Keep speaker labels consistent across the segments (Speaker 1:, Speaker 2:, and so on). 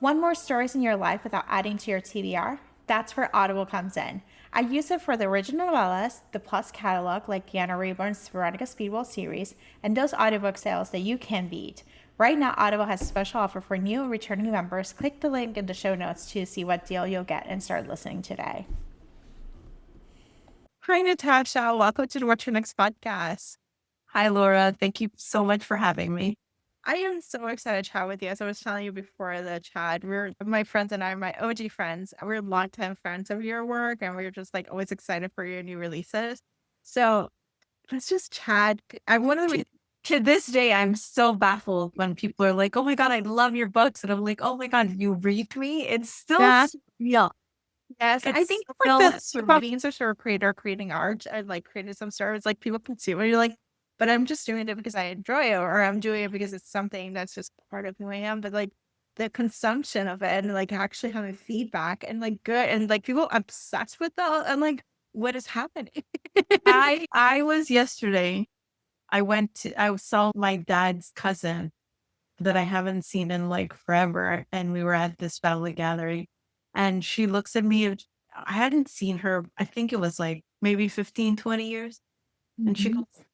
Speaker 1: Want more stories in your life without adding to your TBR? That's where Audible comes in. I use it for the original novellas, the Plus catalog like Deanna Rayburn's Veronica Speedwell series, and those audiobook sales that you can beat. Right now, Audible has a special offer for new and returning members. Click the link in the show notes to see what deal you'll get and start listening today.
Speaker 2: Hi, Natasha. Welcome to the What's Your Next podcast.
Speaker 3: Hi, Laura. Thank you so much for having me.
Speaker 2: I am so excited to chat with you. As I was telling you before the chat, my friends and I, my OG friends, we're longtime friends of your work, and we're just like always excited for your new releases. So let's just chat. I want
Speaker 3: To this day, I'm so baffled when people are like, "Oh my God, I love your books," and I'm like, "Oh my God, you read me?" It's still
Speaker 2: Yeah.
Speaker 3: surreal.
Speaker 2: Yes, I
Speaker 3: It's
Speaker 2: think
Speaker 3: still
Speaker 2: like the
Speaker 3: surreal.
Speaker 2: beings are sort of creator creating art and like creating some service, like people consume it. You're like, but I'm just doing it because I enjoy it, or I'm doing it because it's something that's just part of who I am. But like the consumption of it and like actually having feedback and like good and like people obsessed with that and like what is happening?
Speaker 3: I was yesterday. I saw my dad's cousin that I haven't seen in like forever, and we were at this family gathering, and she looks at me. And I hadn't seen her. I think it was like maybe 15, 20 years, and she
Speaker 2: Mhm.
Speaker 3: goes,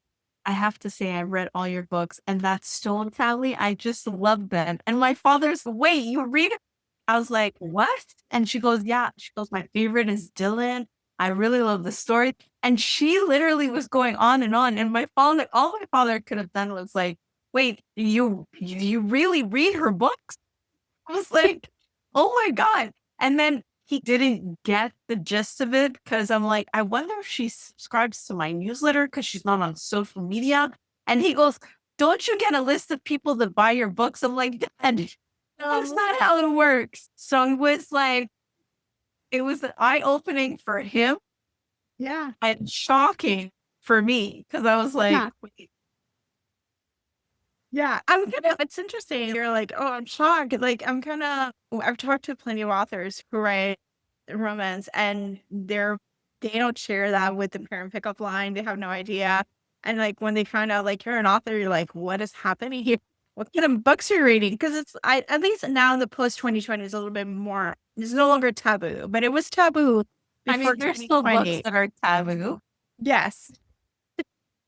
Speaker 3: I have to say, I read all your books, and that Stone family, I just love them. And my father's, wait, you read it? I was like, what? And she goes, yeah. She goes, my favorite is Dylan. I really love the story. And she literally was going on and on. And my father, all my father could have done was like, wait, you really read her books? I was like, oh my God. And then he didn't get the gist of it because I'm like, I wonder if she subscribes to my newsletter because she's not on social media. And he goes, don't you get a list of people that buy your books? I'm like, Dad, that's not how it works. So it was eye opening for him
Speaker 2: Yeah.
Speaker 3: and shocking for me because I was like,
Speaker 2: Yeah.
Speaker 3: wait,
Speaker 2: Yeah, it's interesting. You're like, oh, I'm shocked. Like, I've talked to plenty of authors who write romance and they don't share that with the parent pickup line. They have no idea. And like, when they find out, like, you're an author, you're like, what is happening here? What kind of books are you reading? Because at least now in the post 2020 is a little bit more, it's no longer taboo, but it was taboo
Speaker 3: I
Speaker 2: before
Speaker 3: mean, there's still books
Speaker 2: 2020.
Speaker 3: that are taboo.
Speaker 2: Yes.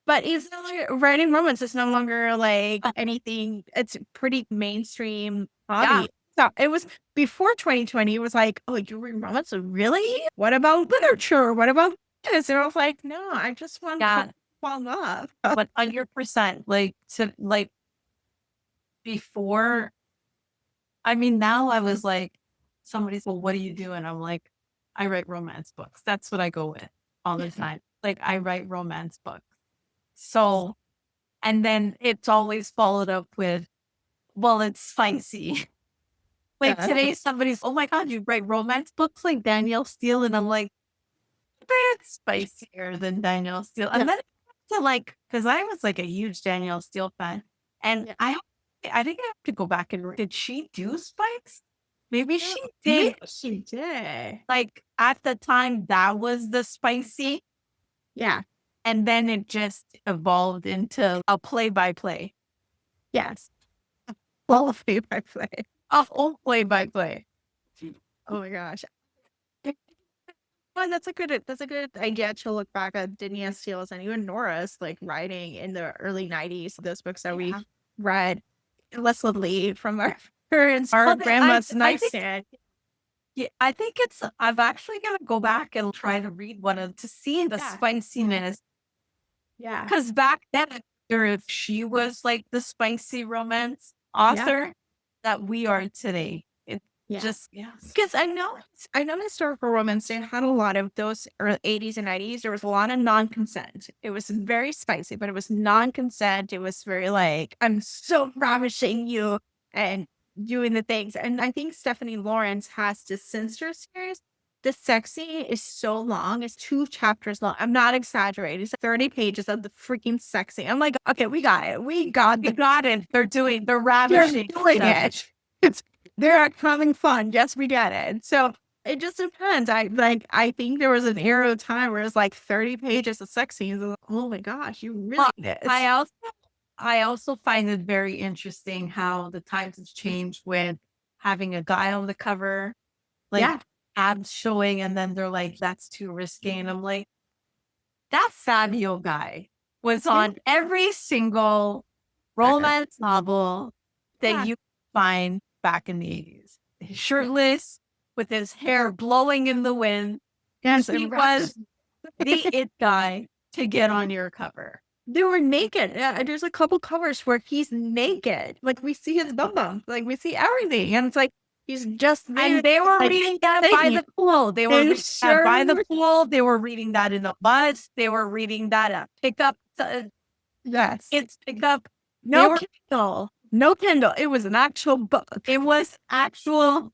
Speaker 2: But it's no longer writing romance is no longer like anything. It's pretty mainstream
Speaker 3: Yeah.
Speaker 2: hobby. So it was before 2020. It was like, oh, you read romance? Really? What about literature? What about this? And I was like, no, I just want to
Speaker 3: Yeah.
Speaker 2: fall in love.
Speaker 3: 100%. Like before, I mean, now I was like, somebody's, well, what do you do? And I'm like, I write romance books. That's what I go with all the time. Like, I write romance books. So, and then it's always followed up with, well, it's spicy. Like
Speaker 2: Yeah.
Speaker 3: today, somebody's, oh my God, you write romance books like Danielle Steele. And I'm like, it's spicier than Danielle Steele.
Speaker 2: Yeah.
Speaker 3: And then to like, because I was like a huge Danielle Steele fan. And
Speaker 2: Yeah.
Speaker 3: I think I have to go back and did she do spikes? Maybe
Speaker 2: Yeah.
Speaker 3: she
Speaker 2: Maybe
Speaker 3: did.
Speaker 2: she did.
Speaker 3: Like at the time, that was the spicy.
Speaker 2: Yeah.
Speaker 3: And then it just evolved into a play by play.
Speaker 2: Yes. Well, play by play.
Speaker 3: A whole play by play.
Speaker 2: Oh my gosh. Well, that's a good idea to look back at Dania Steele's and even Nora's like writing in the early 90s, those books that we
Speaker 3: Yeah.
Speaker 2: read lessenly from our parents, our
Speaker 3: Well,
Speaker 2: grandma's
Speaker 3: I think,
Speaker 2: nightstand.
Speaker 3: yeah, I think I'm actually going to go back and try to read one of, to see the
Speaker 2: Yeah.
Speaker 3: spiciness.
Speaker 2: Yeah.
Speaker 3: Because back then, I wonder if she was like the spicy romance
Speaker 2: Yeah.
Speaker 3: author that we are today. It
Speaker 2: Yeah.
Speaker 3: just, yes.
Speaker 2: Because I know historical romance, they had a lot of those early 80s and 90s. There was a lot of non-consent. It was very spicy, but it was non-consent. It was very like, I'm so ravishing you and doing the things. And I think Stephanie Lawrence has this Sinister series. The sexy is so long. It's 2 chapters long. I'm not exaggerating. It's 30 pages of the freaking sexy. I'm like, okay, we got it. We got it.
Speaker 3: They're
Speaker 2: They're
Speaker 3: ravishing.
Speaker 2: doing
Speaker 3: stuff.
Speaker 2: it. It's they're having fun. Yes, we get it. So it just depends. I think there was an era of time where it's like 30 pages of sex scenes. And, oh my gosh, you really
Speaker 3: Well,
Speaker 2: did.
Speaker 3: I also find it very interesting how the times have changed with having a guy on the cover, like
Speaker 2: Yeah.
Speaker 3: abs showing, and then they're like, that's too risky. And I'm like, that Fabio guy was on every single romance novel that
Speaker 2: Yeah.
Speaker 3: you find back in the 80s. Shirtless, with his hair blowing in the wind.
Speaker 2: Yes,
Speaker 3: He was the it guy to get on your cover.
Speaker 2: they were naked. Yeah, and there's a couple covers where he's naked. Like we see his bum, like we see everything, and it's like he's just there.
Speaker 3: And they were
Speaker 2: like,
Speaker 3: reading that by the pool. They were
Speaker 2: They
Speaker 3: reading that by the
Speaker 2: sure-
Speaker 3: pool. They were reading that in the bus. They were reading that at pickup.
Speaker 2: Yes.
Speaker 3: It's pickup.
Speaker 2: No
Speaker 3: were-
Speaker 2: Kindle. No Kindle. It was an actual book.
Speaker 3: It was actual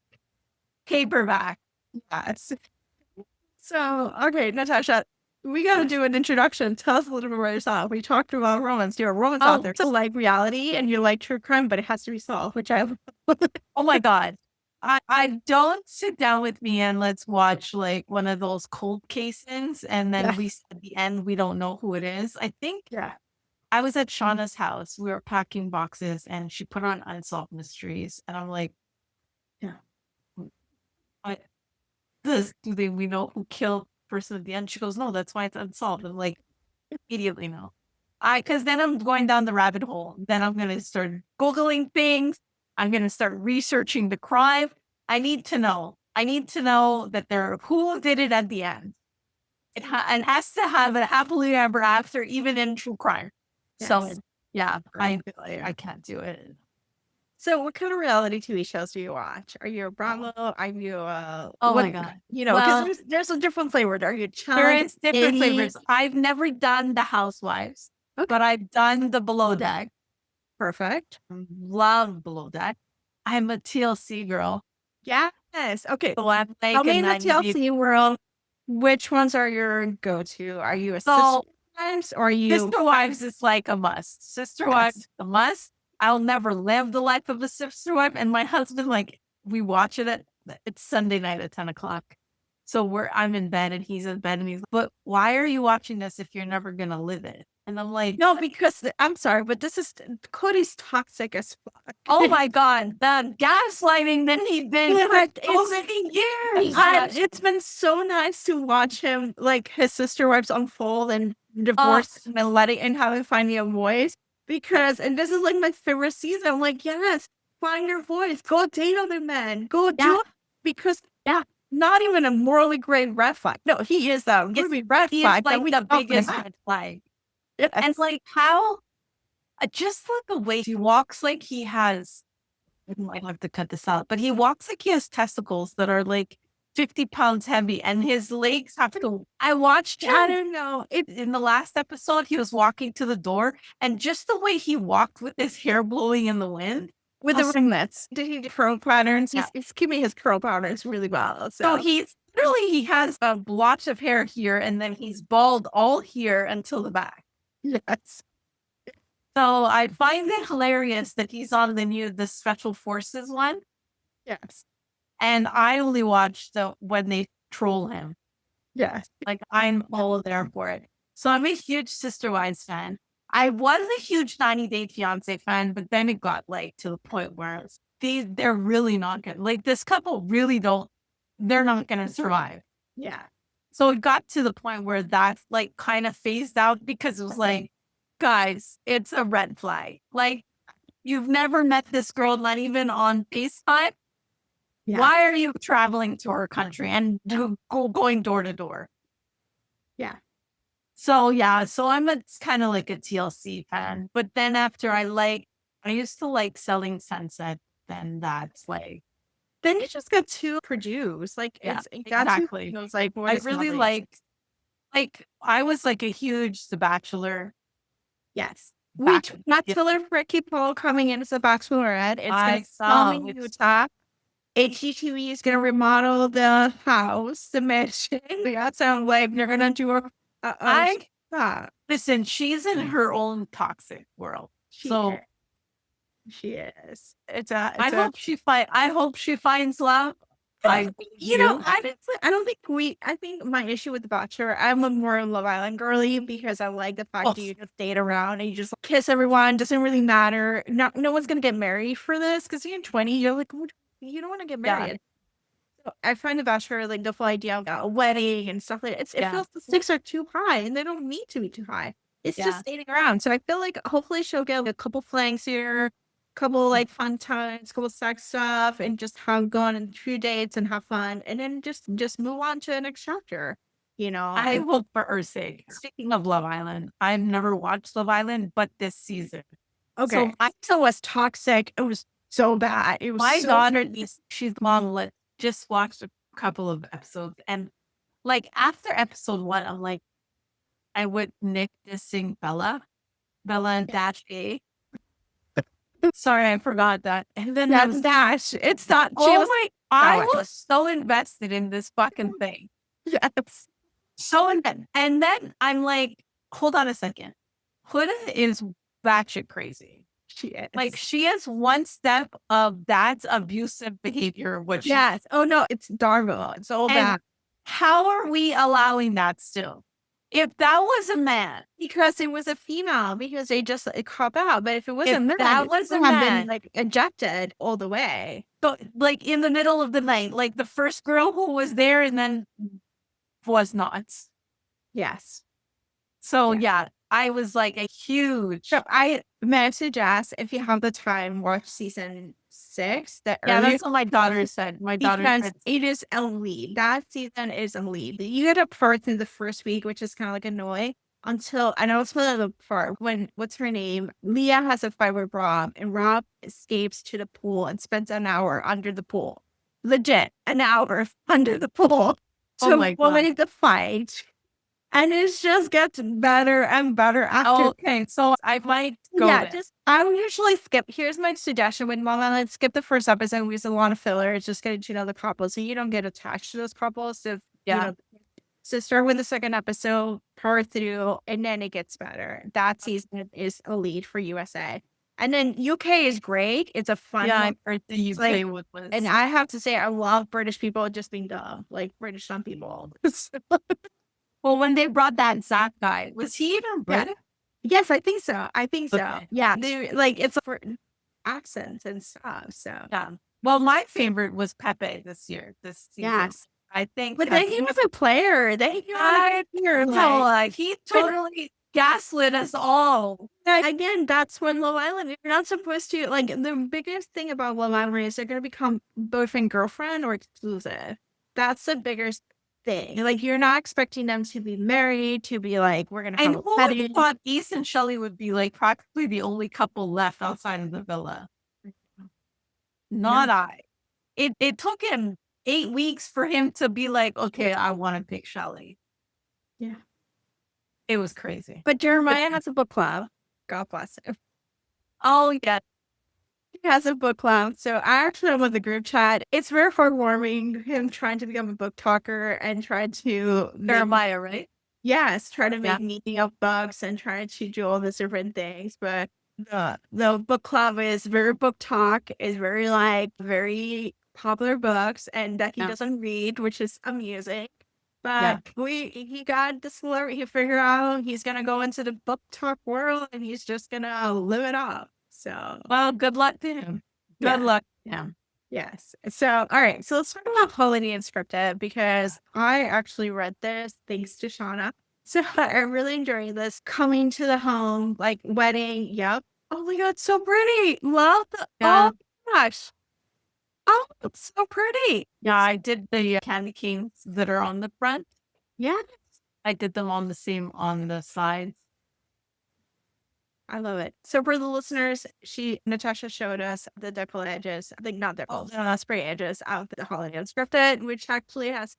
Speaker 3: paperback.
Speaker 2: Yes. So, okay, Natasha, we got to do an introduction. Tell us a little bit about yourself. We talked about romance. You're a romance author. So, like reality and you like true crime, but it has to be solved, which I
Speaker 3: Oh my God. I don't sit down with me and let's watch like one of those cold cases. And then at the end, we don't know who it is. I think I was at Shauna's house. We were packing boxes and she put on Unsolved Mysteries. And I'm like, what this? We know who killed the person at the end? She goes, no, that's why it's unsolved. I'm like, immediately no. Because then I'm going down the rabbit hole. Then I'm going to start Googling things. I'm going to start researching the crime. I need to know. I need to know that who did it at the end. It has to have a happily ever after, even in true crime. So, yeah, I can't do it.
Speaker 2: So, what kind of reality TV shows do you watch? Are you a Bravo? Are you
Speaker 3: Oh my God.
Speaker 2: You know, because there's a different flavor. Are you
Speaker 3: There is different flavors. I've never done the Housewives, but I've done the Below Deck.
Speaker 2: Perfect.
Speaker 3: Love Below Deck. I'm a TLC girl.
Speaker 2: Yes. Okay.
Speaker 3: So I'm like
Speaker 2: Tell me in the TLC world, which ones are your go-to? Are you a Sister Wives or are you
Speaker 3: Sister Wives is like a must. Sister Wives a must. I'll never live the life of a sister wife. And my husband, like, we watch it it's Sunday night at 10 o'clock. So I'm in bed and he's in bed and he's like, but why are you watching this if you're never gonna live it? And I'm like,
Speaker 2: no, because I'm sorry, but Cody's toxic as fuck.
Speaker 3: Oh my God, the gaslighting that he's been for so many years.
Speaker 2: It's been so nice to watch him, like his sister wives unfold and divorce and letting and having finding a voice. And this is like my favorite season. I'm like, yes, find your voice. Go date other men. Go do it. Because not even a morally great red flag. No, he is a red flag.
Speaker 3: He is like the biggest red flag. Yes. And like how, just like the way he walks, like he has, I might have to cut this out, but he walks like he has testicles that are like 50 pounds heavy and his legs have to. I watched him.
Speaker 2: I don't know.
Speaker 3: In the last episode, he was walking to the door and just the way he walked with his hair blowing in the wind.
Speaker 2: With the ringlets. Did he do curl patterns? He's keeping his curl patterns really well.
Speaker 3: So he has a blotch of hair here and then he's bald all here until the back.
Speaker 2: Yes.
Speaker 3: So I find it hilarious that he's on the Special Forces one.
Speaker 2: Yes.
Speaker 3: And I only watch when they troll him.
Speaker 2: Yes.
Speaker 3: Like I'm all there for it. So I'm a huge Sister Wives fan. I was a huge 90 Day Fiance fan, but then it got like to the point where they're really not good. Like this couple really they're not going to survive.
Speaker 2: Yeah.
Speaker 3: So it got to the point where that's like kind of phased out because it was like, guys, it's a red flag. Like you've never met this girl, not even on FaceTime. Yeah. Why are you traveling to her country and going door to door?
Speaker 2: Yeah.
Speaker 3: So I'm kind of like a TLC fan. But then after I used to like Selling Sunset. Then that's like.
Speaker 2: Then you just got to produce. Like,
Speaker 3: exactly.
Speaker 2: It was like,
Speaker 3: I really like I was like a huge The Bachelor.
Speaker 2: Yes. Bachelor Ricky Paul coming in as a Bachelorette. It's going to come in Utah. HGTV is going to remodel the house, the mansion. We got some like they're going to do
Speaker 3: listen, she's in her own toxic world.
Speaker 2: She is.
Speaker 3: I hope she finds love.
Speaker 2: I think my issue with The Bachelor, I'm a more Love Island girly because I like the fact that you just date around and you just kiss everyone. Doesn't really matter. No one's going to get married for this because you're 20. You're like, you don't want to get
Speaker 3: Yeah.
Speaker 2: married. So I find The Bachelor, like the full idea of a wedding and stuff like that, it
Speaker 3: Yeah.
Speaker 2: feels the stakes are too high and they don't need to be too high. It's
Speaker 3: Yeah.
Speaker 2: just skating around. So I feel like hopefully she'll get a couple flanks here, couple like fun times, couple sex stuff, and just have go on a few dates and have fun, and then just move on to the next chapter. You know,
Speaker 3: I hope for her sake. Speaking of Love Island, I've never watched Love Island, but this season.
Speaker 2: okay.
Speaker 3: So
Speaker 2: So my episode was toxic. It was so bad. It was
Speaker 3: my
Speaker 2: so
Speaker 3: daughter, she's mom, just watched a couple of episodes. And like after episode 1, I'm like, I would Nick dissing Bella and Dash A. Sorry, I forgot that. And then I
Speaker 2: that's
Speaker 3: was,
Speaker 2: Dash. It's not. She
Speaker 3: oh
Speaker 2: was
Speaker 3: my, I
Speaker 2: Oh.
Speaker 3: was so invested in this fucking thing.
Speaker 2: yes.
Speaker 3: So invested. And then I'm like, hold on a second. Huda is batshit crazy.
Speaker 2: She is
Speaker 3: Like she is one step of that's abusive behavior. What she,
Speaker 2: yes. Oh no, it's Darvo. It's all
Speaker 3: and
Speaker 2: bad
Speaker 3: how are we allowing that still? If that was a man,
Speaker 2: because it was a female. Because they just cop out. But if it was
Speaker 3: If
Speaker 2: a man,
Speaker 3: that
Speaker 2: it
Speaker 3: was a
Speaker 2: would have
Speaker 3: man-
Speaker 2: been like ejected all the way.
Speaker 3: so, like in the middle of the night, like the first girl who was there and then was not.
Speaker 2: Yes.
Speaker 3: So yeah, I was like a huge.
Speaker 2: So I may suggest if you have the time, watch season 6. The
Speaker 3: Yeah,
Speaker 2: earlier
Speaker 3: that's what my daughter said. My daughter
Speaker 2: because
Speaker 3: said,
Speaker 2: it is a lead. That season is a lead. You get up first in the first week, which is kind of like annoying. Until I know it's one of the part when what's her name? Leah has a fight with Rob, and Rob escapes to the pool and spends an hour under the pool. Legit, an hour under the pool
Speaker 3: Oh
Speaker 2: to
Speaker 3: my God.
Speaker 2: avoid the fight. And it just gets better and better after.
Speaker 3: okay, so I might go
Speaker 2: Yeah,
Speaker 3: there.
Speaker 2: I would usually skip. Here's my suggestion with Mom Island: skip the first episode. We use a lot of filler. It's just getting to know the couple, so you don't get attached to those couples. So
Speaker 3: Yeah.
Speaker 2: so start with the second episode, power through, and then it gets better. That season is a lead for USA, and then UK is great. It's a fun
Speaker 3: Yeah, I
Speaker 2: one.
Speaker 3: heard the UK
Speaker 2: like-
Speaker 3: was.
Speaker 2: And I have to say, I love British people just being dumb, like British dumb people.
Speaker 3: Well, when they brought that Zach guy, was he even
Speaker 2: Yeah.
Speaker 3: British?
Speaker 2: Yes, I think so. I think so.
Speaker 3: Okay.
Speaker 2: Yeah, they like it's for accents and stuff. So
Speaker 3: Yeah. Well, my favorite was Pepe this season.
Speaker 2: yes,
Speaker 3: I think.
Speaker 2: but then he was a player. Then he got a player.
Speaker 3: No, like he totally gaslit us all.
Speaker 2: Again, that's when Love Island. You're not supposed to like the biggest thing about Love Island is they're gonna become boyfriend girlfriend or exclusive. That's the biggest thing. Like you're not expecting them to be married, to be like we're gonna
Speaker 3: And
Speaker 2: have
Speaker 3: who
Speaker 2: a
Speaker 3: would have
Speaker 2: wedding.
Speaker 3: thought East and Shelley would be like practically the only couple left outside of the villa? Not I. It took him 8 weeks for him to be like, okay, I want to pick Shelley.
Speaker 2: Yeah.
Speaker 3: It was crazy.
Speaker 2: But Jeremiah has a book club. God bless him.
Speaker 3: Oh yeah.
Speaker 2: He has a book club. So I actually am with the group chat. It's very heartwarming him trying to become a book talker and try to
Speaker 3: Jeremiah, right?
Speaker 2: yes, try to
Speaker 3: Yeah.
Speaker 2: make meaning of books and try to do all these different things. But the book club is very book talk, is very like very popular books and that he
Speaker 3: Yeah.
Speaker 2: doesn't read, which is amusing.
Speaker 3: Yeah.
Speaker 2: But he got the celebrity, he figured out he's gonna go into the book talk world and he's just gonna live it up. So
Speaker 3: Well, good luck to him.
Speaker 2: Yeah.
Speaker 3: Good luck. Yeah.
Speaker 2: yes. So all right, so let's talk about Holiday Unscripted because I actually read this thanks to Shauna. So I really enjoyed this coming to the home, like wedding. Yep. Oh my god, so pretty. Love the
Speaker 3: Yeah.
Speaker 2: oh my gosh. Oh, it's so pretty.
Speaker 3: Yeah, I did the candy canes that are on the front.
Speaker 2: Yeah.
Speaker 3: I did them on the sides.
Speaker 2: I love it. So for the listeners, Natasha showed us the decollage edges. I think not decollage, spray edges of the Holiday Unscripted, which actually has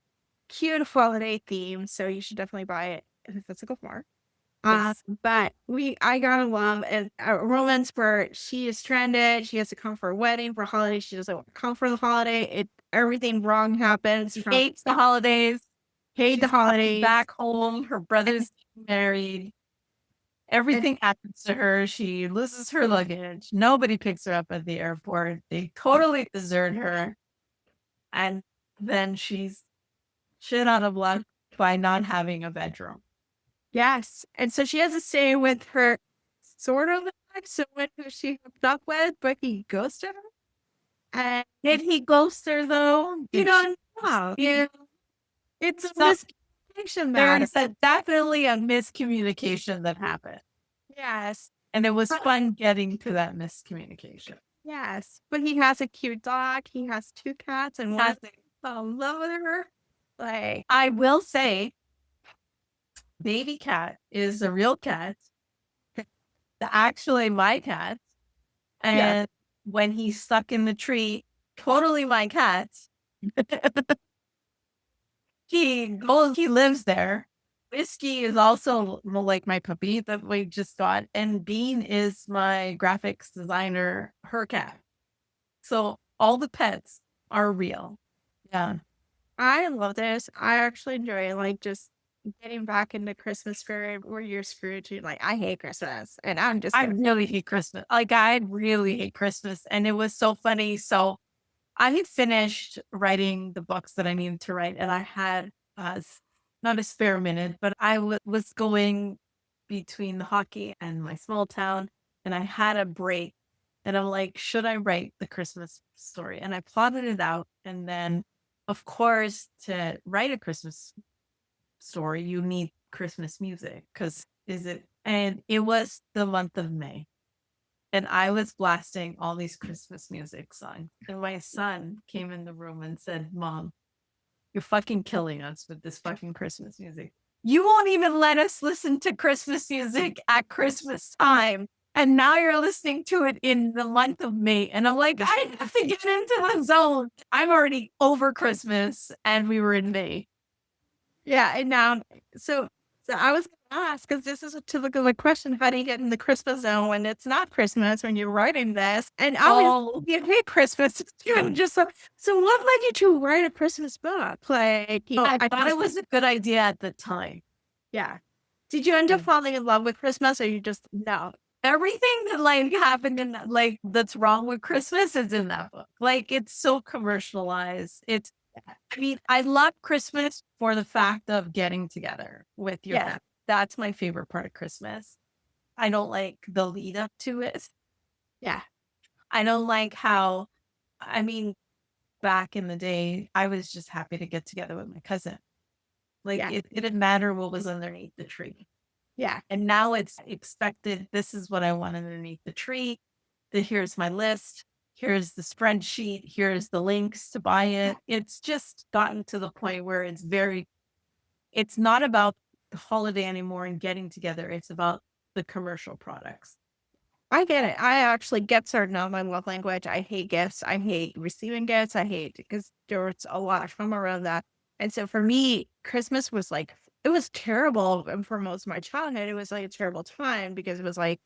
Speaker 2: cute holiday themes. So you should definitely buy it in a physical form.
Speaker 3: Yes.
Speaker 2: But I gotta love a romance where she is stranded. She has to come for a wedding for a holiday. She doesn't want to come for the holiday. Everything wrong happens.
Speaker 3: She hates the holidays.
Speaker 2: Hate the
Speaker 3: She's coming
Speaker 2: holidays.
Speaker 3: back home. Her brother's married. Everything happens to her. She loses her luggage. Nobody picks her up at the airport. They totally desert her. And then she's shit out of luck by not having a bedroom.
Speaker 2: Yes. And so she has to stay with her sort of ex, someone who she hooked up with, but he ghosted her. And
Speaker 3: Did he ghost her though?
Speaker 2: you
Speaker 3: Did
Speaker 2: don't know.
Speaker 3: she?
Speaker 2: It's a
Speaker 3: So
Speaker 2: miscommunication
Speaker 3: there
Speaker 2: matter.
Speaker 3: is definitely a miscommunication that happened.
Speaker 2: Yes.
Speaker 3: And it was fun getting to that miscommunication.
Speaker 2: Yes. But he has a cute dog. He has 2 cats and one fell in love with her. Like,
Speaker 3: I will say, baby cat is a real cat. Actually, my cat. And when he's stuck in the tree, totally my cat. He lives there. Whiskey is also like my puppy that we just got. And Bean is my graphics designer, her cat. So all the pets are real. Yeah.
Speaker 2: I love this. I actually enjoy like just getting back into Christmas spirit where you're Scrooge. You're like, I hate Christmas. And I'm just
Speaker 3: I
Speaker 2: gonna
Speaker 3: really hate Christmas. Like, I really hate Christmas. And it was so funny. So I had finished writing the books that I needed to write, and I had not a spare minute, but I was going between the hockey and my small town, and I had a break. And I'm like, should I write the Christmas story? And I plotted it out. And then, of course, to write a Christmas story, you need Christmas music and it was the month of May. And I was blasting all these Christmas music songs. And my son came in the room and said, Mom, you're fucking killing us with this fucking Christmas music. You won't even let us listen to Christmas music at Christmas time. And now you're listening to it in the month of May. And I'm like, I have to get into the zone. I'm already over Christmas and we were in May.
Speaker 2: yeah. And now, so I was gonna ask because this is a typical like, question: how do you get in the Christmas zone when it's not Christmas when you're writing this? And I always you hate Christmas too. And just so what led you to write a Christmas book? Like,
Speaker 3: I thought it was a good idea at the time.
Speaker 2: yeah. Did you end up falling in love with Christmas, or you just no?
Speaker 3: Everything that like happened in that, like that's wrong with Christmas is in that book. Like, it's so commercialized. I mean, I love Christmas for the fact of getting together with your family. That's my favorite part of Christmas. I don't like the lead up to it.
Speaker 2: Yeah.
Speaker 3: I don't like how, I mean, back in the day, I was just happy to get together with my cousin. Like, it didn't matter what was underneath the tree.
Speaker 2: Yeah.
Speaker 3: And now it's expected. This is what I want underneath the tree. Here's my list. Here's the spreadsheet. Here's the links to buy it. It's just gotten to the point where it's not about the holiday anymore and getting together. It's about the commercial products.
Speaker 2: I get it. I actually gifts are not my love language. I hate gifts. I hate receiving gifts. I hate because there's a lot of trauma around that. And so for me, Christmas was like, it was terrible. And for most of my childhood, it was like a terrible time because it was like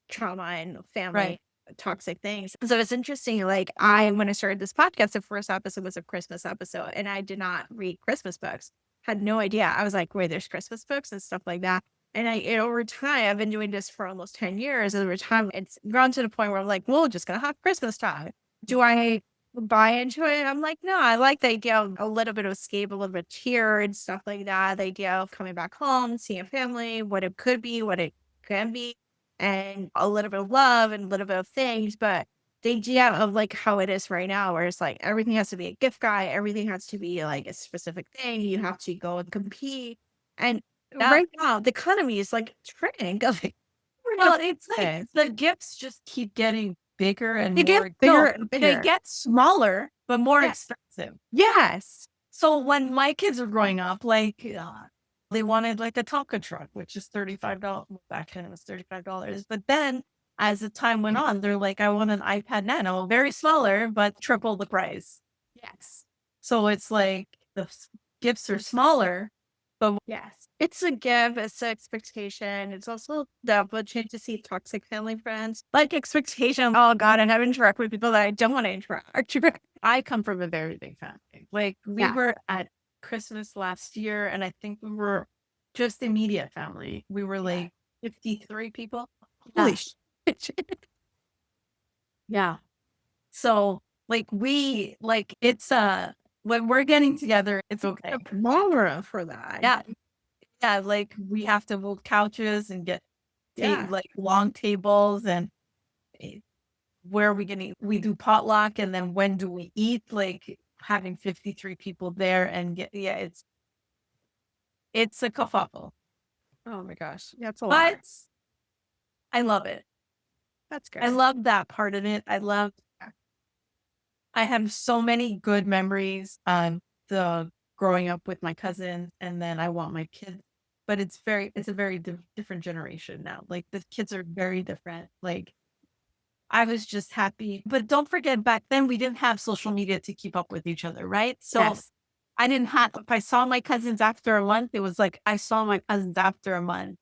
Speaker 2: trauma and family toxic things. So it's interesting. Like, when I started this podcast, the first episode was a Christmas episode, and I did not read Christmas books. Had no idea. I was like, wait, there's Christmas books and stuff like that. And over time, I've been doing this for almost 10 years. And over time, it's grown to the point where I'm like, well, just gonna have Christmas time. Do I buy into it? I'm like, no, I like the idea of a little bit of escape, a little bit of cheer and stuff like that. The idea of coming back home, seeing family, what it could be, what it can be, and a little bit of love and a little bit of things. But the idea of like how it is right now, where it's like everything has to be a gift guide, everything has to be like a specific thing. You have to go and compete. And right now, the economy is like trending.
Speaker 3: Well, it's like the gifts just keep getting bigger and
Speaker 2: They
Speaker 3: more.
Speaker 2: get bigger and bigger.
Speaker 3: They get smaller, but more expensive.
Speaker 2: Yes.
Speaker 3: So when my kids were growing up, like they wanted like a Tonka truck, which is $35. Back then it was $35. But then as the time went on, they're like, I want an iPad Nano, very smaller, but triple the price.
Speaker 2: Yes.
Speaker 3: So it's like the gifts are smaller, but
Speaker 2: yes, it's a give, it's an expectation. It's also the opportunity to see toxic family friends. Like expectation. Oh God, and I've interacted with people that I don't want to interact with.
Speaker 3: I come from a very big family. Like we were at Christmas last year, and I think we were just immediate family. We were like 53 people.
Speaker 2: Holy shit.
Speaker 3: Yeah. So like it's when we're getting together, it's okay.
Speaker 2: Tomorrow for that.
Speaker 3: Yeah. Yeah, like we have to move couches and get like long tables, and where are we going to eat? We do potluck, and then when do we eat? Like having 53 people there and it's a kerfuffle.
Speaker 2: Oh my gosh. That's a lot.
Speaker 3: But I love it.
Speaker 2: That's good.
Speaker 3: I love that part of it. I have so many good memories the growing up with my cousins, and then I want my kids, but it's a very different generation now. Like the kids are very different. Like I was just happy, but don't forget back then we didn't have social media to keep up with each other, right? So
Speaker 1: Yes.
Speaker 3: I didn't have. If I saw my cousins after a month, it was like I saw my cousins after a month.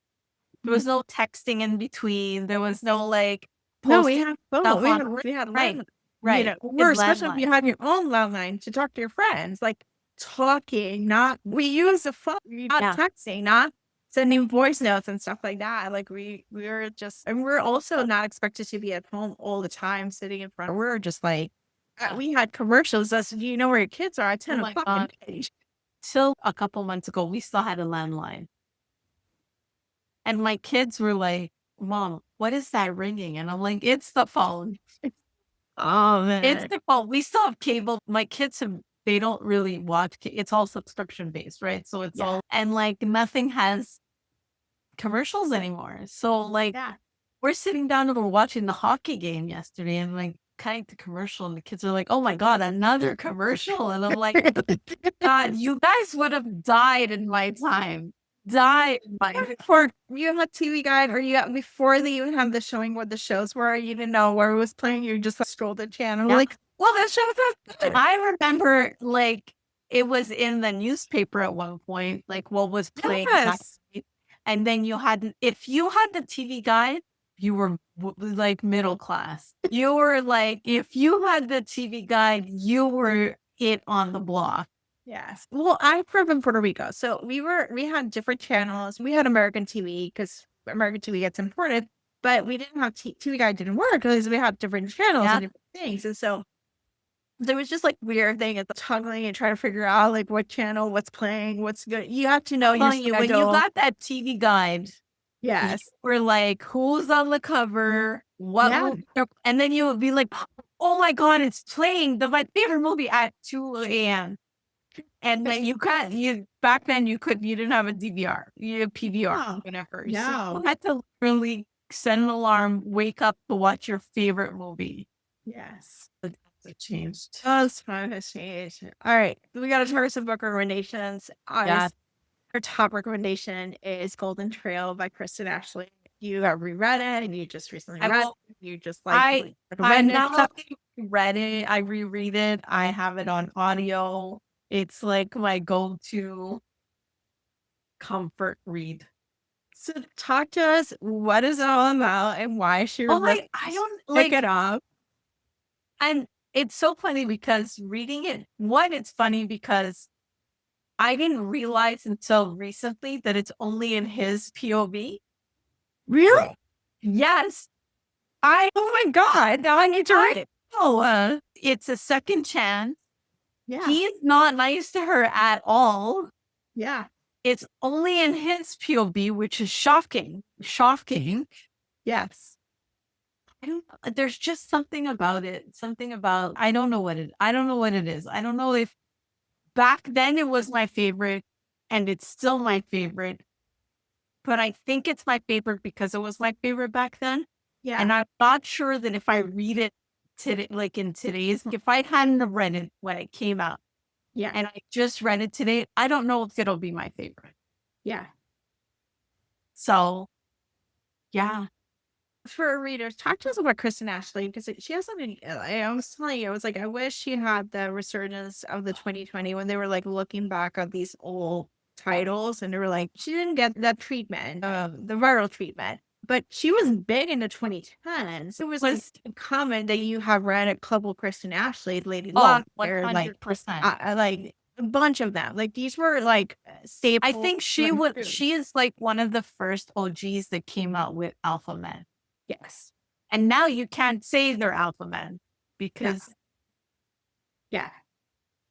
Speaker 3: There was no texting in between. There was no like
Speaker 2: No, we
Speaker 3: posting
Speaker 2: had phone.
Speaker 3: stuff
Speaker 2: We
Speaker 3: on.
Speaker 2: had
Speaker 3: Right,
Speaker 2: landline.
Speaker 3: right.
Speaker 2: Or
Speaker 3: It's
Speaker 2: especially if
Speaker 3: landline.
Speaker 2: you had your own landline to talk to your friends, like talking, not we use the phone, not
Speaker 3: Yeah.
Speaker 2: texting, not sending voice notes and stuff like that. Like we were just, and we're also not expected to be at home all the time, sitting in front. We're just like, we had commercials. That's, do you know where your kids are at 10
Speaker 3: Oh my
Speaker 2: o'clock
Speaker 3: God.
Speaker 2: at night?
Speaker 3: Till a couple months ago, we still had a landline. And my kids were like, Mom, what is that ringing? And I'm like, it's the phone.
Speaker 2: Oh
Speaker 3: It's
Speaker 2: man.
Speaker 3: the phone. We still have cable. My kids they don't really watch. It's all subscription based, right? So it's all, and like nothing has commercials anymore. So like
Speaker 2: Yeah.
Speaker 3: we're sitting down and we're watching the hockey game yesterday and like cutting the commercial and the kids are like, oh my God, another commercial. And I'm like, God, you guys would have died in my time. Died in my
Speaker 2: Before you had TV Guide, or you had, before they even had the showing what the shows were, you didn't know where it was playing. You just like, scrolled the channel,
Speaker 3: Yeah.
Speaker 2: like, well, that show's not good.
Speaker 3: I remember like it was in the newspaper at one point, like what was playing.
Speaker 2: Yes.
Speaker 3: And then if you had the TV Guide, you were like middle class. You were like, if you had the TV Guide, you were it on the block.
Speaker 2: Yes. Well, I'm from Puerto Rico, so we had different channels. We had American TV because American TV gets imported, but we didn't have TV Guide didn't work because we had different channels
Speaker 3: Yeah.
Speaker 2: and different things, and so there was just like weird thing at the toggling and trying to figure out like what channel, what's playing, what's good. You have to know your
Speaker 3: Telling you, when you
Speaker 2: schedule.
Speaker 3: got that TV Guide,
Speaker 2: Yes.
Speaker 3: we're like, who's on the cover? What?
Speaker 2: Yeah.
Speaker 3: And then you would be like, oh my God, it's playing my favorite movie at 2 a.m. And then back then you didn't have a DVR, you had PVR,
Speaker 2: No.
Speaker 3: whatever.
Speaker 2: No.
Speaker 3: So you had to really set an alarm, wake up to watch your favorite movie.
Speaker 2: Yes.
Speaker 3: It changed.
Speaker 2: That's fun has changed. All right. We got to turn some book recommendations.
Speaker 3: Yeah.
Speaker 2: Our top recommendation is Golden Trail by Kristen Ashley. You have reread it and you just recently read it. You just like
Speaker 3: I
Speaker 2: recommend it.
Speaker 3: not read it. I reread it. I have it on audio. It's like my go-to comfort read.
Speaker 2: So talk to us. What is it all about and why she
Speaker 3: I don't
Speaker 2: pick it up?
Speaker 3: And it's so funny because reading it, it's funny because I didn't realize until recently that it's only in his POV.
Speaker 2: Really?
Speaker 3: Yes.
Speaker 2: Oh my God. Now I need to read it.
Speaker 3: Oh, it's a second chance.
Speaker 2: Yeah.
Speaker 3: He's not nice to her at all.
Speaker 2: Yeah.
Speaker 3: It's only in his POV, which is shocking. Shocking.
Speaker 2: Yes.
Speaker 3: There's just something about it. Something about, I don't know what it is. I don't know if back then it was my favorite and it's still my favorite. But I think it's my favorite because it was my favorite back then.
Speaker 2: Yeah.
Speaker 3: And I'm not sure that if I read it today, like in today's, if I hadn't have read it when it came out,
Speaker 2: Yeah.
Speaker 3: and I just read it today, I don't know if it'll be my favorite.
Speaker 2: Yeah.
Speaker 3: So, yeah.
Speaker 2: For readers, talk to us about Kristen Ashley because she has something. I was telling you, I was like, I wish she had the resurgence of the 2020 when they were like looking back at these old titles and they were like, she didn't get that treatment, the viral treatment, but she was big in the 2010s. It was like common that you have read a couple Kristen Ashley, Lady Luck, or like
Speaker 3: 100%.
Speaker 2: like a bunch of them. Like these were like staples.
Speaker 3: I think she is like one of the first OGs that came out with alpha men.
Speaker 2: Yes.
Speaker 3: And now you can't say they're alpha men because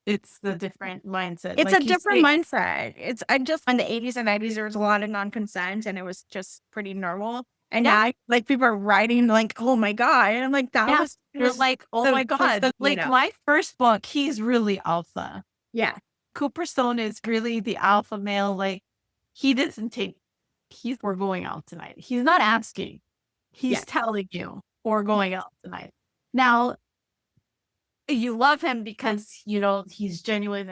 Speaker 3: it's the different mindset.
Speaker 2: It's
Speaker 3: like
Speaker 2: a different mindset. I just in the 80s and 90s there was a lot of non-consent and it was just pretty normal. And
Speaker 3: Yeah.
Speaker 2: now, like, people are writing, like, oh my God. And I'm like, that
Speaker 3: Yeah.
Speaker 2: was
Speaker 3: You're like, oh
Speaker 2: the
Speaker 3: my God.
Speaker 2: you
Speaker 3: Like
Speaker 2: know.
Speaker 3: my first book, he's really alpha.
Speaker 2: Yeah.
Speaker 3: Cooper Stone is really the alpha male. Like he doesn't take, we're going out tonight. He's not asking. He's
Speaker 2: Yeah.
Speaker 3: telling you we're going out tonight. Now, you love him because, he's genuine.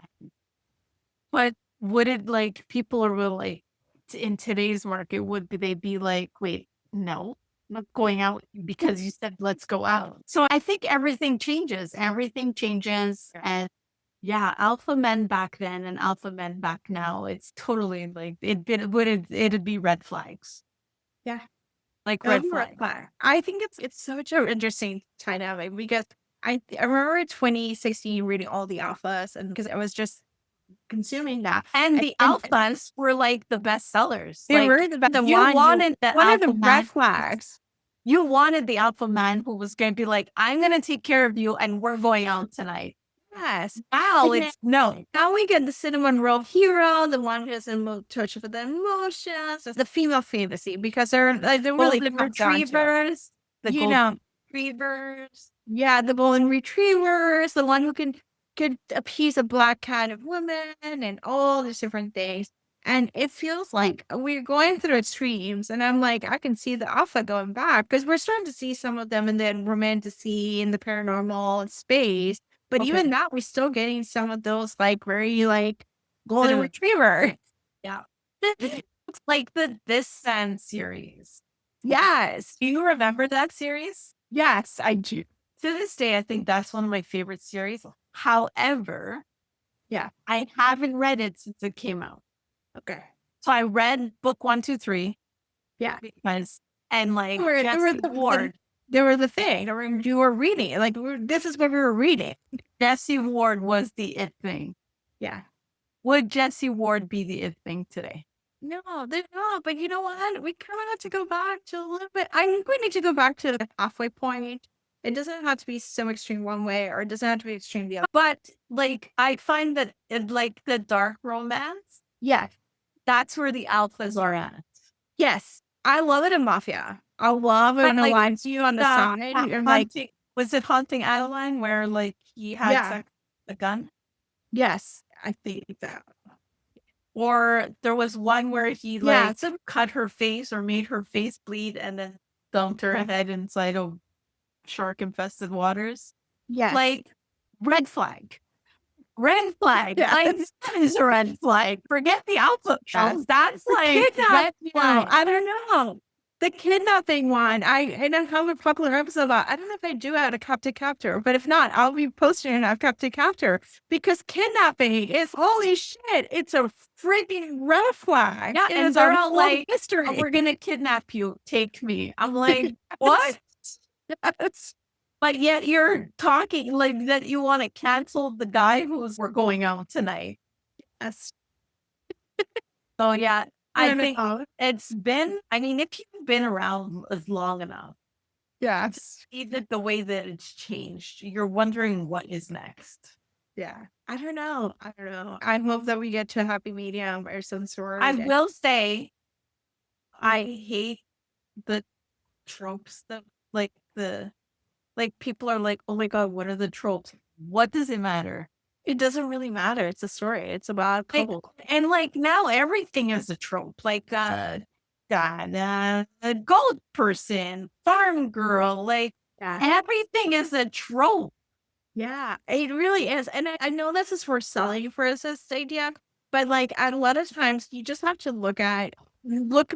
Speaker 3: But would it like people are really like in today's market, they be like, wait, no, I'm not going out because you said let's go out. So I think everything changes. Everything changes. And yeah, alpha men back then and alpha men back now, it's totally like it'd be red flags.
Speaker 2: Yeah.
Speaker 3: Like
Speaker 2: That would
Speaker 3: red
Speaker 2: be red
Speaker 3: flag.
Speaker 2: flag. I think it's such an interesting dynamic because I remember 2016 reading all the alphas and because I was just consuming that.
Speaker 3: And the alphas were like the best sellers.
Speaker 2: They
Speaker 3: Like
Speaker 2: were the
Speaker 3: you wanted the
Speaker 2: one of
Speaker 3: alpha
Speaker 2: the
Speaker 3: man.
Speaker 2: red flags.
Speaker 3: You wanted the alpha man who was going to be like, I'm going to take care of you and we're going out tonight.
Speaker 2: Yes.
Speaker 3: Now
Speaker 2: And
Speaker 3: it's no.
Speaker 2: now we get the cinnamon roll hero, the one who doesn't touch with the emotions, the female fantasy because they're really
Speaker 3: Golden
Speaker 2: comes down to it.
Speaker 3: retrievers. The
Speaker 2: You
Speaker 3: golden
Speaker 2: know,
Speaker 3: retrievers.
Speaker 2: yeah, the golden retrievers, the one who can appease a black kind of woman and all these different things. And it feels like we're going through extremes. And I'm like, I can see the alpha going back because we're starting to see some of them in the romantasy and the paranormal space. But
Speaker 3: Okay.
Speaker 2: even that, we're still getting some of those like very like golden
Speaker 3: Cinnamon.
Speaker 2: retriever.
Speaker 3: Yeah. It's like the This Sand series.
Speaker 2: Yes.
Speaker 3: Do you remember that series?
Speaker 2: Yes, I do.
Speaker 3: To this day, I think that's one of my favorite series. However,
Speaker 2: Yeah.
Speaker 3: I haven't read it since it came out.
Speaker 2: Okay.
Speaker 3: So I read book 1, 2, 3.
Speaker 2: Yeah.
Speaker 3: Because, and like
Speaker 2: They were
Speaker 3: Jesse Ward.
Speaker 2: They were the thing. You were reading. Like, this is what we were reading.
Speaker 3: Jesse Ward was the it thing.
Speaker 2: Yeah.
Speaker 3: Would Jesse Ward be the it thing today?
Speaker 2: No, they're not. But you know what? We kind of have to go back to a little bit. I think we need to go back to the halfway point. It doesn't have to be so extreme one way, or it doesn't have to be extreme the other.
Speaker 3: But like, I find that in like the dark romance,
Speaker 2: Yeah.
Speaker 3: that's where the alphas are at.
Speaker 2: Yes. I love it in Mafia. I love it when it lines you on the side. And like,
Speaker 3: Was it Haunting Adeline where like he had sex with a gun?
Speaker 2: yes, I think that.
Speaker 3: Or there was one where he like cut her face or made her face bleed and then dumped her head inside of shark infested waters.
Speaker 2: Yes.
Speaker 3: Like red flag. Red flag.
Speaker 2: Yes.
Speaker 3: Like that is a red flag. Forget the alpha.
Speaker 2: Yes.
Speaker 3: That's
Speaker 2: The
Speaker 3: like
Speaker 2: kidnap
Speaker 3: red
Speaker 2: one.
Speaker 3: flag.
Speaker 2: I don't know. The kidnapping one. I don't have a popular episode about. I don't know if I do out a Captive Captor, but if not, I'll be posting it on Captive Captor because kidnapping is holy shit. It's a freaking red flag.
Speaker 3: Yeah,
Speaker 2: It
Speaker 3: and
Speaker 2: is
Speaker 3: they're
Speaker 2: a
Speaker 3: all
Speaker 2: full
Speaker 3: like,
Speaker 2: history.
Speaker 3: "Oh, we're gonna kidnap you. Take me." I'm like, what?
Speaker 2: Yes.
Speaker 3: But yet you're talking like that you want to cancel the guy who's we're going out tonight.
Speaker 2: Yes.
Speaker 3: So yeah, I
Speaker 2: don't
Speaker 3: think
Speaker 2: know.
Speaker 3: it's been, I mean, if you've been around as long enough,
Speaker 2: Yes.
Speaker 3: even the way that it's changed, you're wondering what is next.
Speaker 2: Yeah. I don't know. I hope that we get to a happy medium or some sort.
Speaker 3: I will say, I hate the tropes that like people are like, oh my God, what are the tropes? What does it matter?
Speaker 2: It doesn't really matter. It's a story. It's about a
Speaker 3: Like,
Speaker 2: couple.
Speaker 3: and like now everything is a trope. Like a gold person, farm girl, like
Speaker 2: Yeah.
Speaker 3: everything is a trope.
Speaker 2: Yeah, it really is. And I know this is for selling for us this idea, but like a lot of times you just have to look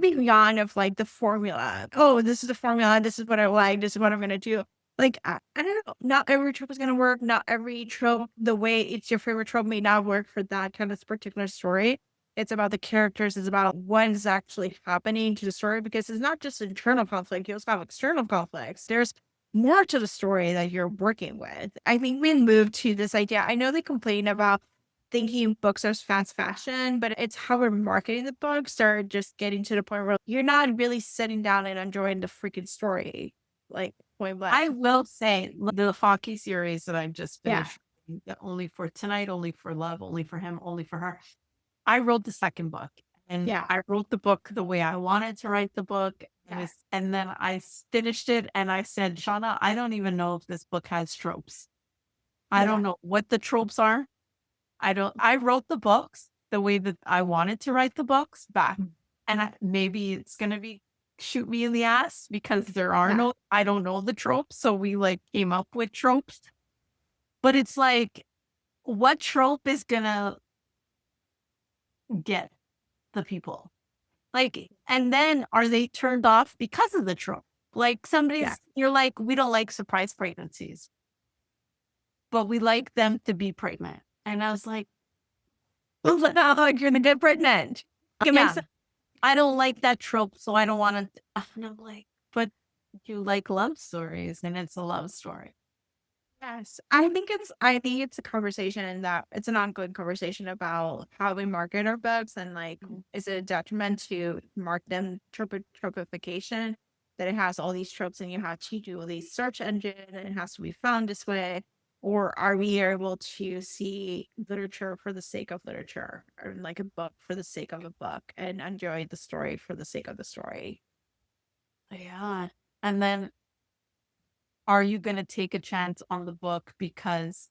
Speaker 2: beyond of like the formula. Oh, this is the formula. This is what I like. This is what I'm going to do. Like, I don't know. Not every trope is going to work. Not every trope, the way it's your favorite trope may not work for that kind of particular story. It's about the characters. It's about what is actually happening to the story because it's not just internal conflict. You also have external conflicts. There's more to the story that you're working with. I think we moved to this idea. I know they complain about thinking books are fast fashion, but it's how we're marketing the books are just getting to the point where you're not really sitting down and enjoying the freaking story. Like, point blank.
Speaker 3: I will say the hockey series that I just
Speaker 2: Yeah.
Speaker 3: finished, Only for Tonight, Only for Love, Only for Him, Only for Her. I wrote the second book And
Speaker 1: Yeah.
Speaker 3: I wrote the book the way I wanted to write the book.
Speaker 1: Yeah.
Speaker 3: And then I finished it and I said, Shauna, I don't even know if this book has tropes. I
Speaker 1: Yeah.
Speaker 3: don't know what the tropes are. I wrote the books the way that I wanted to write the books back. And maybe it's going to be shoot me in the ass because
Speaker 1: Yeah.
Speaker 3: I don't know the tropes. So we like came up with tropes. But it's like, what trope is going to get the people? Like, and then are they turned off because of the trope? Like
Speaker 1: Yeah.
Speaker 3: you're like, we don't like surprise pregnancies, but we like them to be pregnant. And I was like,
Speaker 2: Not like you're the good pregnant. It makes
Speaker 3: yeah, I don't like that trope, so I don't want to. And I'm like, but you like love stories, and it's a love story.
Speaker 2: Yes, I think it's a conversation that it's an ongoing conversation about how we market our books and like is it a detriment to mark them tropification that it has all these tropes and you have to do all these search engine and it has to be found this way, or are we able to see literature for the sake of literature or like a book for the sake of a book and enjoy the story for the sake of the story?
Speaker 3: Yeah, and then are you going to take a chance on the book because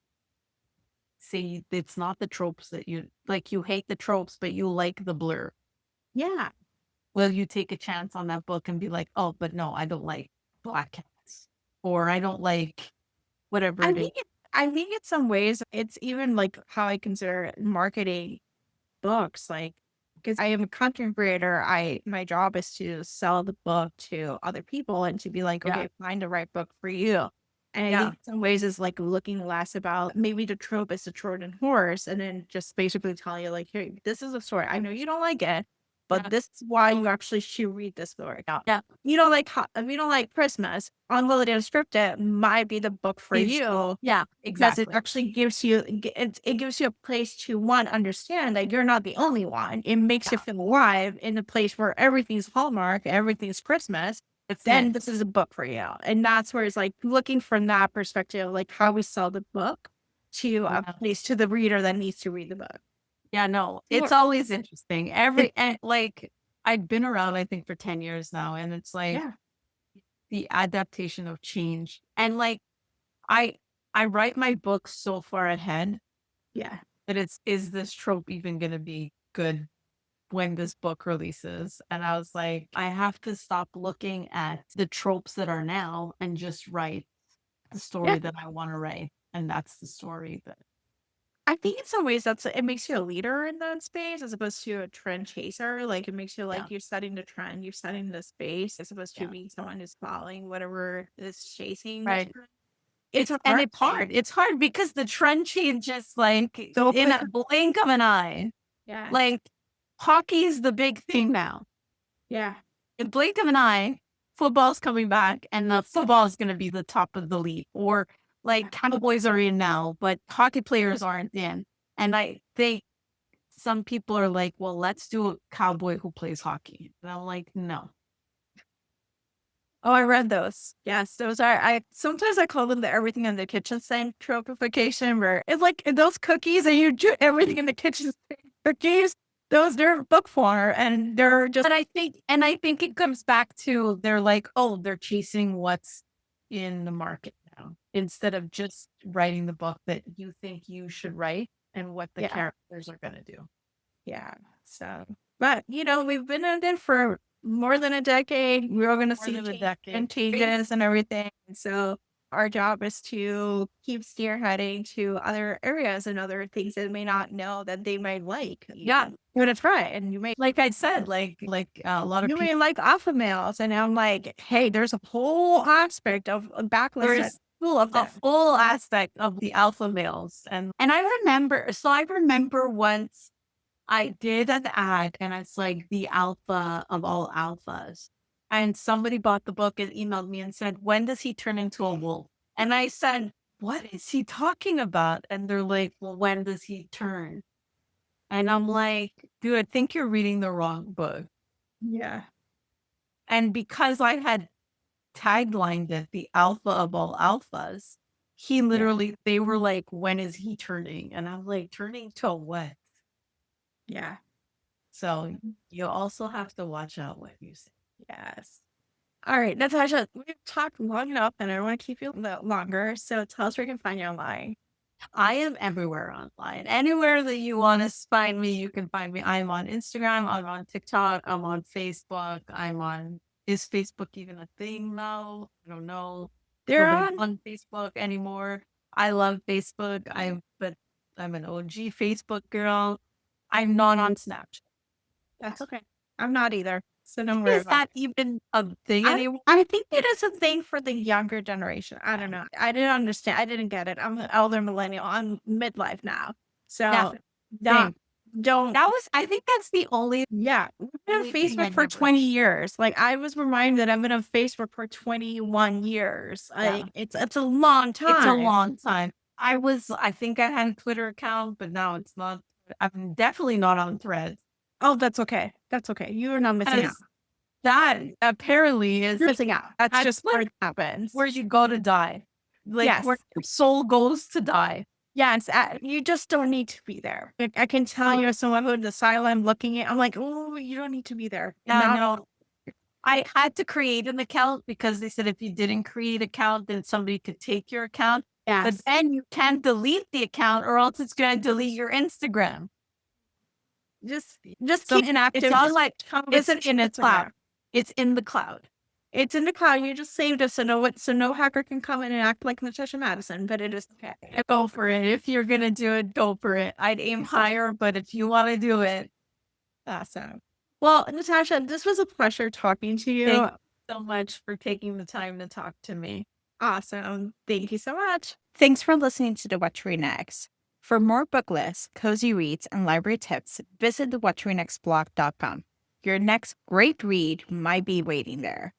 Speaker 3: say it's not the tropes that you like? You hate the tropes, but you like the blur.
Speaker 2: Yeah.
Speaker 3: Will you take a chance on that book and be like, oh, but no, I don't like black cats, or I don't like whatever
Speaker 2: I
Speaker 3: it is?
Speaker 2: think I think in some ways it's even like how I consider marketing books, like because I am a content creator, my job is to sell the book to other people and to be like,
Speaker 3: Yeah,
Speaker 2: okay, find the right book for you. And I
Speaker 3: yeah,
Speaker 2: think in some ways is like looking less about maybe the trope is the Trojan horse and then just basically telling you like, here, this is a story. I know you don't like it, but
Speaker 3: yeah,
Speaker 2: this is why you actually should read this story. Now,
Speaker 3: yeah.
Speaker 2: you don't like if you don't like Christmas, Unlimited Unscripted might be the book for
Speaker 3: It's
Speaker 2: you
Speaker 3: yeah,
Speaker 2: because it
Speaker 3: exactly.
Speaker 2: actually gives you it gives you a place to one understand that you're not the only one. It makes you
Speaker 3: Yeah,
Speaker 2: feel alive in a place where everything's Hallmark, everything's Christmas.
Speaker 3: it's
Speaker 2: Then
Speaker 3: mixed.
Speaker 2: this is a book for you, and that's where it's like looking from that perspective, like how we sell the book to a
Speaker 3: Yeah.
Speaker 2: place to the reader that needs to read the book.
Speaker 3: Yeah, no, it's
Speaker 2: Sure.
Speaker 3: always interesting.
Speaker 2: It,
Speaker 3: And like I've been around, I think, for 10 years now, and it's like
Speaker 2: yeah,
Speaker 3: the adaptation of change. And like I I write my books so far ahead
Speaker 2: yeah,
Speaker 3: that is this trope even gonna be good when this book releases? And I was like, I have to stop looking at the tropes that are now and just write the
Speaker 2: yeah.
Speaker 3: story that I want to write. And that's the story that
Speaker 2: I think in some ways it makes you a leader in that space as opposed to a trend chaser. Like it makes you
Speaker 3: yeah,
Speaker 2: like you're setting the trend, you're setting the space as opposed to
Speaker 3: yeah.
Speaker 2: being someone who's following whatever is chasing the
Speaker 3: Right.
Speaker 2: trend. It's a
Speaker 3: And
Speaker 2: hard
Speaker 3: it's
Speaker 2: thing.
Speaker 3: hard. It's hard because the trend changes like
Speaker 2: So
Speaker 3: in
Speaker 2: quick.
Speaker 3: a blink of an eye.
Speaker 2: Yeah.
Speaker 3: Like hockey is the big thing now.
Speaker 2: Yeah.
Speaker 3: In a blink of an eye, football's coming back and the football is going to be the top of the league. Or like Cowboys are in now, but hockey players aren't in. And I think some people are like, well, let's do a cowboy who plays hockey. And I'm like, no.
Speaker 2: Oh, I read those. Yes, those are. I sometimes I call them the everything in the kitchen sink tropification, where it's like those cookies and you do everything in the kitchen sink cookies. Those they're book form and they're just
Speaker 3: And I think it comes back to they're like, oh, they're chasing what's in the market now instead of just writing the book that you think you should write and what the
Speaker 2: yeah.
Speaker 3: characters are going to do.
Speaker 2: Yeah. So, but we've been in it for more than a decade. We're going to
Speaker 3: More
Speaker 2: see
Speaker 3: than a
Speaker 2: change
Speaker 3: decade.
Speaker 2: and changes and everything. So, our job is to keep spearheading to other areas and other things that may not know that they might like.
Speaker 3: Yeah.
Speaker 2: Give it a try, and you may
Speaker 3: Like I said, a lot of
Speaker 2: you may
Speaker 3: people,
Speaker 2: like alpha males, and I'm like, hey, there's a whole aspect of a backlist
Speaker 3: there's
Speaker 2: that's full of
Speaker 3: a
Speaker 2: them.
Speaker 3: full aspect of the alpha males. And I remember once I did an ad and it's like the alpha of all alphas. And somebody bought the book and emailed me and said, when does he turn into a wolf? And I said, what is he talking about? And they're like, well, when does he turn? And I'm like, dude, I think you're reading the wrong book.
Speaker 2: Yeah,
Speaker 3: And because I had taglined it, the alpha of all alphas,
Speaker 2: yeah,
Speaker 3: they were like, when is he turning? And I'm like, turning to a what?
Speaker 2: yeah.
Speaker 3: So you also have to watch out what you say.
Speaker 2: Yes. All right, Natasha, we've talked long enough and I don't want to keep you a little longer. So tell us where we can find you online.
Speaker 3: I am everywhere online. Anywhere that you want to find me, you can find me. I'm on Instagram. I'm on TikTok. I'm on Facebook. Is Facebook even a thing now? I don't know.
Speaker 2: They're
Speaker 3: Nobody's
Speaker 2: on.
Speaker 3: on Facebook anymore. I love Facebook. But I'm an OG Facebook girl. I'm not on Snapchat.
Speaker 2: That's okay. I'm not either. So don't worry
Speaker 3: Is
Speaker 2: about
Speaker 3: that even a thing
Speaker 2: it.
Speaker 3: anymore?
Speaker 2: I think it is a thing for the younger generation. I don't know. I didn't understand. I didn't get it. I'm an elder millennial. I'm midlife now. So
Speaker 3: Definitely.
Speaker 2: not, don't.
Speaker 3: I think that's the only
Speaker 2: Yeah, we've been on
Speaker 3: only thing I
Speaker 2: Facebook for
Speaker 3: never-
Speaker 2: 20 years. Like I was reminded I've been on Facebook for 21 years. Like it's a long time.
Speaker 3: It's a long time. I think I had a Twitter account, but now it's not. I'm definitely not on Threads.
Speaker 2: Oh, that's okay. That's okay. You are not missing out.
Speaker 3: Because that apparently is
Speaker 2: You're missing out. That's just
Speaker 3: what
Speaker 2: what happens.
Speaker 3: where you go to die. Like
Speaker 2: Yes.
Speaker 3: where your soul goes to die.
Speaker 2: Yeah, you just don't need to be there. Like, I can tell you as someone who's in the asylum looking at, I'm like, oh, you don't need to be there.
Speaker 3: Yeah, no. I had to create an account because they said if you didn't create an account, then somebody could take your account.
Speaker 2: Yes.
Speaker 3: But then you can't delete the account or else it's going to delete your Instagram.
Speaker 2: Just
Speaker 3: So
Speaker 2: keep inactive.
Speaker 3: it's all like
Speaker 2: it's
Speaker 3: in the cloud. It's in the cloud.
Speaker 2: It's in the cloud. You just saved us, so no hacker can come in and act like Natasha Madison. But it is okay.
Speaker 3: Go for it. If you're gonna do it, go for it. I'd aim higher, but if you want to do it,
Speaker 2: Awesome. Well, Natasha, this was a pleasure talking to you.
Speaker 3: thank you so much for taking the time to talk to me.
Speaker 2: Awesome. Thank you so much.
Speaker 1: Thanks for listening to the What to Read Next. For more book lists, cozy reads, and library tips, visit the whattoreadnextblog.com. Your next great read might be waiting there.